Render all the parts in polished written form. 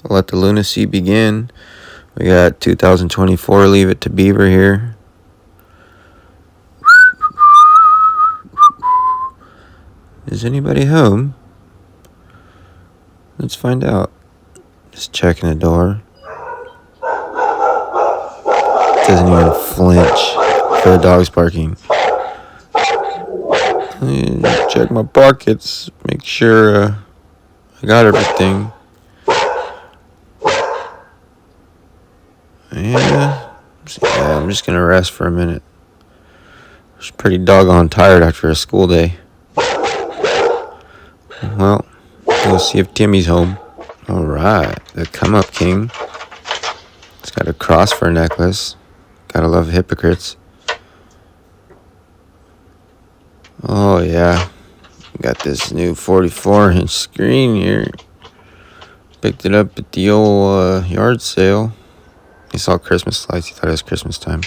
Let the lunacy begin. We got 2024, Leave It to Beaver here. Is anybody home? Let's find out. Just checking the door. Doesn't even flinch for the dog's barking. Check my pockets. Make sure I got everything. Yeah, I'm just gonna rest for a minute. I was pretty doggone tired after a school day. Well, we'll see if Timmy's home. Alright, the Come Up King. It's got a cross for a necklace. Gotta love hypocrites. Oh yeah, got this new 44-inch screen here. Picked it up at the old yard sale. He saw Christmas lights. He thought it was Christmas time.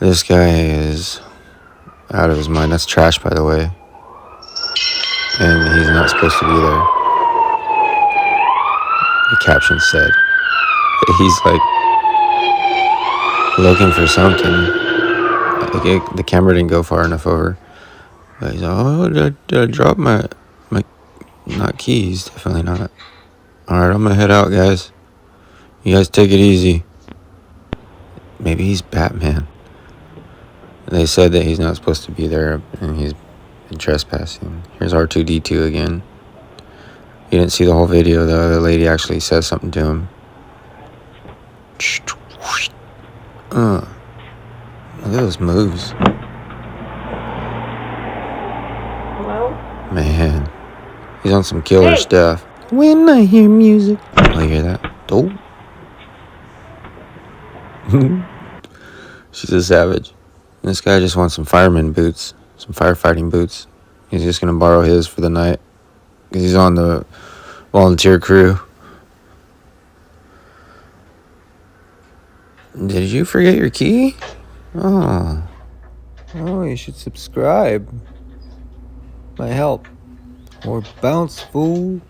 This guy is out of his mind. That's trash, by the way. And he's not supposed to be there. The caption said. He's like looking for something. The camera didn't go far enough over. But he's like, oh, did I drop my not keys? Definitely not. Alright, I'm gonna head out, guys. You guys take it easy. Maybe he's Batman. They said that he's not supposed to be there and he's been trespassing. Here's R2-D2 again. You didn't see the whole video though. The lady actually says something to him. Look at those moves. Hello? Man, he's on some killer stuff. When I hear music. Oh, you hear that? Oh. She's a savage. And this guy just wants some fireman boots. Some firefighting boots. He's just going to borrow his for the night. Because he's on the volunteer crew. Did you forget your key? Oh, you should subscribe. Might help. Or bounce, fool.